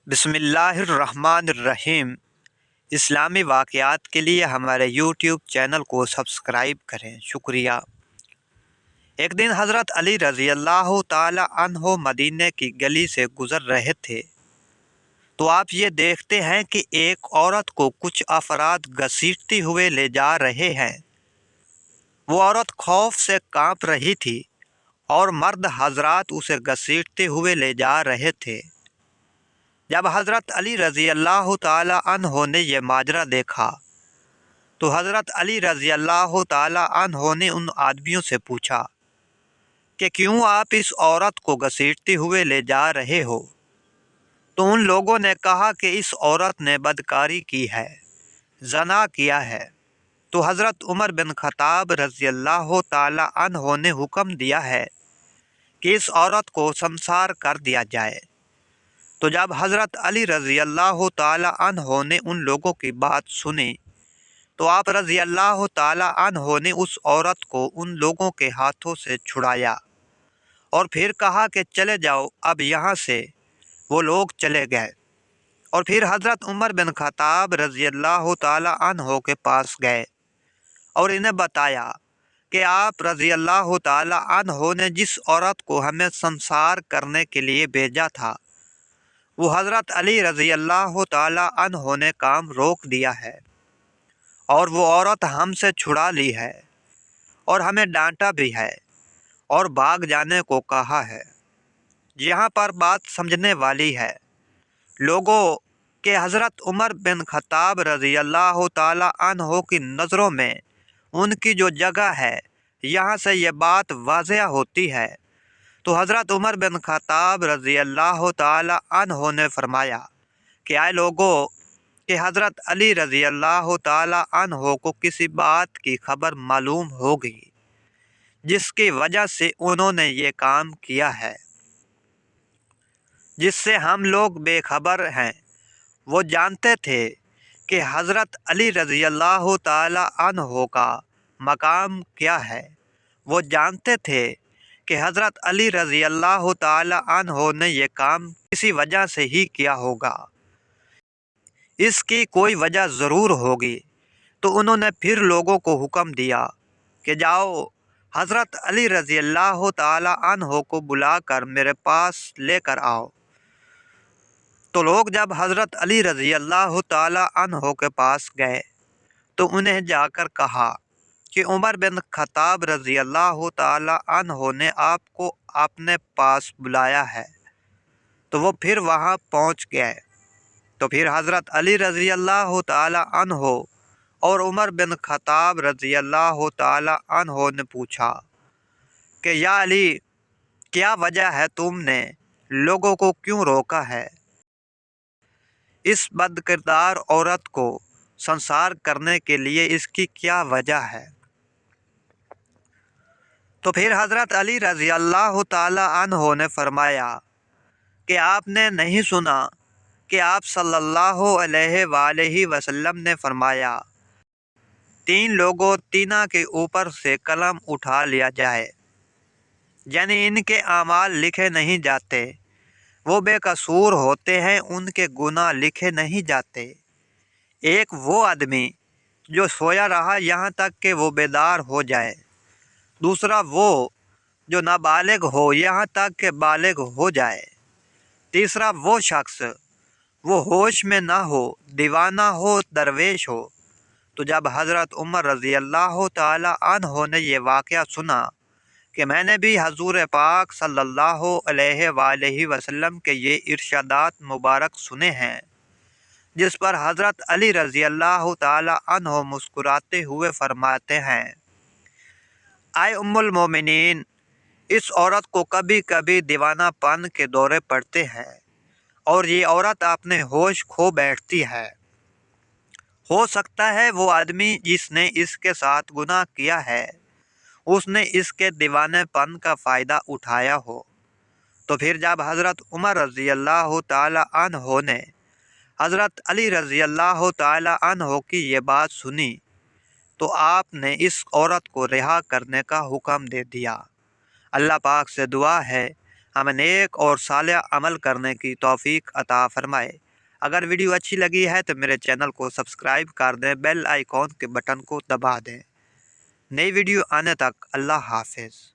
بسم اللہ الرحمن الرحیم۔ اسلامی واقعات کے لیے ہمارے یوٹیوب چینل کو سبسکرائب کریں، شکریہ۔ ایک دن حضرت علی رضی اللہ تعالی عنہ مدینہ کی گلی سے گزر رہے تھے تو آپ یہ دیکھتے ہیں کہ ایک عورت کو کچھ افراد گھسیٹتے ہوئے لے جا رہے ہیں۔ وہ عورت خوف سے کانپ رہی تھی اور مرد حضرات اسے گھسیٹتے ہوئے لے جا رہے تھے۔ جب حضرت علی رضی اللہ تعالی عنہ نے یہ ماجرا دیکھا تو حضرت علی رضی اللہ تعالی عنہ نے ان آدمیوں سے پوچھا کہ کیوں آپ اس عورت کو گھسیٹتے ہوئے لے جا رہے ہو؟ تو ان لوگوں نے کہا کہ اس عورت نے بدکاری کی ہے، زنا کیا ہے۔ تو حضرت عمر بن خطاب رضی اللہ تعالی عنہ نے حکم دیا ہے کہ اس عورت کو سنسار کر دیا جائے۔ تو جب حضرت علی رضی اللہ تعالی عنہ نے ان لوگوں کی بات سنی تو آپ رضی اللہ تعالی عنہ نے اس عورت کو ان لوگوں کے ہاتھوں سے چھڑایا اور پھر کہا کہ چلے جاؤ اب یہاں سے۔ وہ لوگ چلے گئے اور پھر حضرت عمر بن خطاب رضی اللہ تعالی عنہ کے پاس گئے اور انہیں بتایا کہ آپ رضی اللہ تعالی عنہ نے جس عورت کو ہمیں سنسار کرنے کے لیے بھیجا تھا وہ حضرت علی رضی اللہ تعالی عنہ نے کام روک دیا ہے اور وہ عورت ہم سے چھڑا لی ہے اور ہمیں ڈانٹا بھی ہے اور بھاگ جانے کو کہا ہے۔ یہاں پر بات سمجھنے والی ہے لوگوں کہ حضرت عمر بن خطاب رضی اللہ تعالی عنہ کی نظروں میں ان کی جو جگہ ہے، یہاں سے یہ بات واضح ہوتی ہے۔ تو حضرت عمر بن خطاب رضی اللہ تعالی عنہ نے فرمایا کہ اے لوگوں کہ حضرت علی رضی اللہ تعالی عنہ کو کسی بات کی خبر معلوم ہوگی جس کی وجہ سے انہوں نے یہ کام کیا ہے، جس سے ہم لوگ بے خبر ہیں۔ وہ جانتے تھے کہ حضرت علی رضی اللہ تعالی عنہ کا مقام کیا ہے۔ وہ جانتے تھے کہ حضرت علی رضی اللہ تعالی عنہ نے یہ کام کسی وجہ سے ہی کیا ہوگا، اس کی کوئی وجہ ضرور ہوگی۔ تو انہوں نے پھر لوگوں کو حکم دیا کہ جاؤ حضرت علی رضی اللہ تعالی عنہ کو بلا کر میرے پاس لے کر آؤ۔ تو لوگ جب حضرت علی رضی اللہ تعالی عنہ کے پاس گئے تو انہیں جا کر کہا کہ عمر بن خطاب رضی اللہ تعالی عنہ نے آپ کو اپنے پاس بلایا ہے۔ تو وہ پھر وہاں پہنچ گئے تو پھر حضرت علی رضی اللہ تعالی عنہ اور عمر بن خطاب رضی اللہ تعالی عنہ نے پوچھا کہ یا علی، کیا وجہ ہے تم نے لوگوں کو کیوں روکا ہے؟ اس بد کردار عورت کو سنسار کرنے کے لیے اس کی کیا وجہ ہے؟ تو پھر حضرت علی رضی اللہ تعالی عنہ نے فرمایا کہ آپ نے نہیں سنا کہ آپ صلی اللہ علیہ وآلہ وسلم نے فرمایا 3 لوگوں تینا کے اوپر سے قلم اٹھا لیا جائے، یعنی ان کے اعمال لکھے نہیں جاتے، وہ بے قصور ہوتے ہیں، ان کے گناہ لکھے نہیں جاتے۔ ایک وہ آدمی جو سویا رہا یہاں تک کہ وہ بیدار ہو جائے، دوسرا وہ جو نابالغ ہو یہاں تک کہ بالغ ہو جائے، تیسرا وہ شخص وہ ہوش میں نہ ہو، دیوانہ ہو، درویش ہو۔ تو جب حضرت عمر رضی اللہ تعالی عنہ نے یہ واقعہ سنا کہ میں نے بھی حضور پاک صلی اللہ علیہ وآلہ وسلم کے یہ ارشادات مبارک سنے ہیں، جس پر حضرت علی رضی اللہ تعالی عنہ مسکراتے ہوئے فرماتے ہیں اے ام المومنین، اس عورت کو کبھی کبھی دیوانہ پن کے دورے پڑتے ہیں اور یہ عورت اپنے ہوش کھو بیٹھتی ہے۔ ہو سکتا ہے وہ آدمی جس نے اس کے ساتھ گناہ کیا ہے اس نے اس کے دیوانے پن کا فائدہ اٹھایا ہو۔ تو پھر جب حضرت عمر رضی اللہ تعالی عنہ نے حضرت علی رضی اللہ تعالی عنہ کی یہ بات سنی تو آپ نے اس عورت کو رہا کرنے کا حکم دے دیا۔ اللہ پاک سے دعا ہے ہمیں نیک اور صالح عمل کرنے کی توفیق عطا فرمائے۔ اگر ویڈیو اچھی لگی ہے تو میرے چینل کو سبسکرائب کر دیں، بیل آئیکن کے بٹن کو دبا دیں۔ نئی ویڈیو آنے تک اللہ حافظ۔